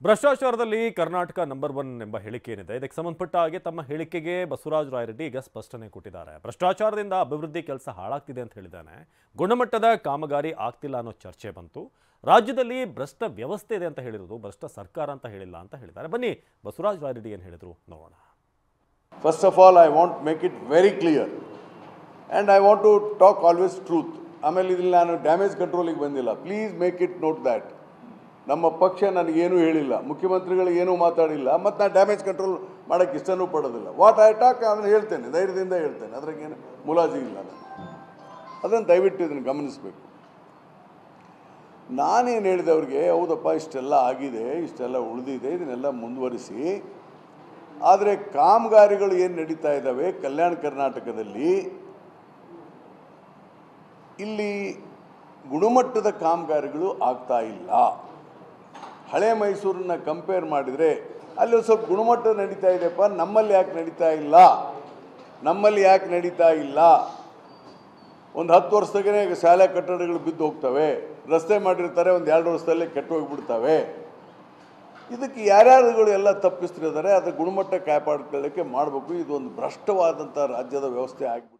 ಭ್ರಷ್ಟಾಚಾರದಲ್ಲಿ Karnataka number 1 ಎಂಬ ಹೇಳಿಕೆ ಏನಿದೆ ಇದಕ್ಕೆ ಸಂಬಂಧಪಟ್ಟ ಹಾಗೆ ತಮ್ಮ ಹೇಳಿಕೆಗೆ ಬಸವರಾಜ ರಾಯರೆಡ್ಡಿ ಈಗ ಸ್ಪಷ್ಟನೆ ಕೊಟ್ಟಿದ್ದಾರೆ. ಭ್ರಷ್ಟಾಚಾರದಿಂದ ಅಭಿವೃದ್ಧಿ ಕೆಲಸ ಹಾಳಾಗ್ತಿದೆ ಅಂತ ಹೇಳಿದ್ದಾನೆ. ಗುಣಮಟ್ಟದ ಕಾಮಗಾರಿ ಆಗ್ತಿಲ್ಲ ಅನ್ನೋ ಚರ್ಚೆ ಬಂತು. ರಾಜ್ಯದಲ್ಲಿ ಭ್ರಷ್ಟ ವ್ಯವಸ್ಥೆ ಇದೆ ಅಂತ ಹೇಳಿರೋದು, ಭ್ರಷ್ಟ ಸರ್ಕಾರ ಅಂತ ಹೇಳಿಲ್ಲ ಅಂತ ಹೇಳಿದ್ದಾರೆ. ಬನ್ನಿ ಬಸವರಾಜ ರಾಯರೆಡ್ಡಿ ಏನು ಹೇಳಿದ್ರು ನೋಡೋಣ. First of all, I want to make it very clear and I want to talk always truth. ಆಮೇಲೆ ಇಲ್ಲಿ ನಾನು ಡ್ಯಾಮೇಜ್ ಕಂಟ್ರೋಲಿಗೆ ಬಂದಿಲ್ಲ. Please make it note that. ನಮ್ಮ ಪಕ್ಷ ನನಗೇನೂ ಹೇಳಿಲ್ಲ, ಮುಖ್ಯಮಂತ್ರಿಗಳು ಏನೂ ಮಾತಾಡಿಲ್ಲ, ಮತ್ತು ನಾನು ಡ್ಯಾಮೇಜ್ ಕಂಟ್ರೋಲ್ ಮಾಡೋಕ್ಕೆ ಇಷ್ಟನೂ ಪಡೋದಿಲ್ಲ. ವಾಟ್ ಐ ಟಾಕ್ ಅದನ್ನು ಹೇಳ್ತೇನೆ, ಧೈರ್ಯದಿಂದ ಹೇಳ್ತೇನೆ, ಅದ್ರಾಗೇನು ಮುಲಾಜಿ ಇಲ್ಲ. ಅದನ್ನು ದಯವಿಟ್ಟು ಇದನ್ನು ಗಮನಿಸಬೇಕು. ನಾನೇನು ಹೇಳಿದೆ ಅವ್ರಿಗೆ, ಹೌದಪ್ಪ ಇಷ್ಟೆಲ್ಲ ಆಗಿದೆ, ಇಷ್ಟೆಲ್ಲ ಉಳಿದಿದೆ, ಇದನ್ನೆಲ್ಲ ಮುಂದುವರಿಸಿ. ಆದರೆ ಕಾಮಗಾರಿಗಳು ಏನು ನಡೀತಾ ಇದ್ದಾವೆ ಕಲ್ಯಾಣ ಕರ್ನಾಟಕದಲ್ಲಿ, ಇಲ್ಲಿ ಗುಣಮಟ್ಟದ ಕಾಮಗಾರಿಗಳು ಆಗ್ತಾ ಇಲ್ಲ. ಹಳೆ ಮೈಸೂರನ್ನ ಕಂಪೇರ್ ಮಾಡಿದರೆ ಅಲ್ಲಿ ಒಂದು ಸ್ವಲ್ಪ ಗುಣಮಟ್ಟ ನಡೀತಾ ಇದೆಯಪ್ಪ. ನಮ್ಮಲ್ಲಿ ಯಾಕೆ ನಡೀತಾ ಇಲ್ಲ? ಒಂದು 10 ವರ್ಷದಾಗೇ ಶಾಲಾ ಕಟ್ಟಡಗಳು ಬಿದ್ದು ಹೋಗ್ತವೆ, ರಸ್ತೆ ಮಾಡಿರ್ತಾರೆ, ಒಂದು 2 ವರ್ಷದಲ್ಲೇ ಕೆಟ್ಟು ಹೋಗಿಬಿಡ್ತವೆ. ಇದಕ್ಕೆ ಯಾರ್ಯಾರುಗಳು ಎಲ್ಲ ತಪ್ಪಿಸ್ತಿದ್ದಾರೆ, ಅದರ ಗುಣಮಟ್ಟ ಕಾಪಾಡ್ಕೊಳ್ಳೋಕ್ಕೆ ಮಾಡಬೇಕು. ಇದು ಒಂದು ಭ್ರಷ್ಟವಾದಂಥ ರಾಜ್ಯದ ವ್ಯವಸ್ಥೆ ಆಗಿಬಿಟ್ಟು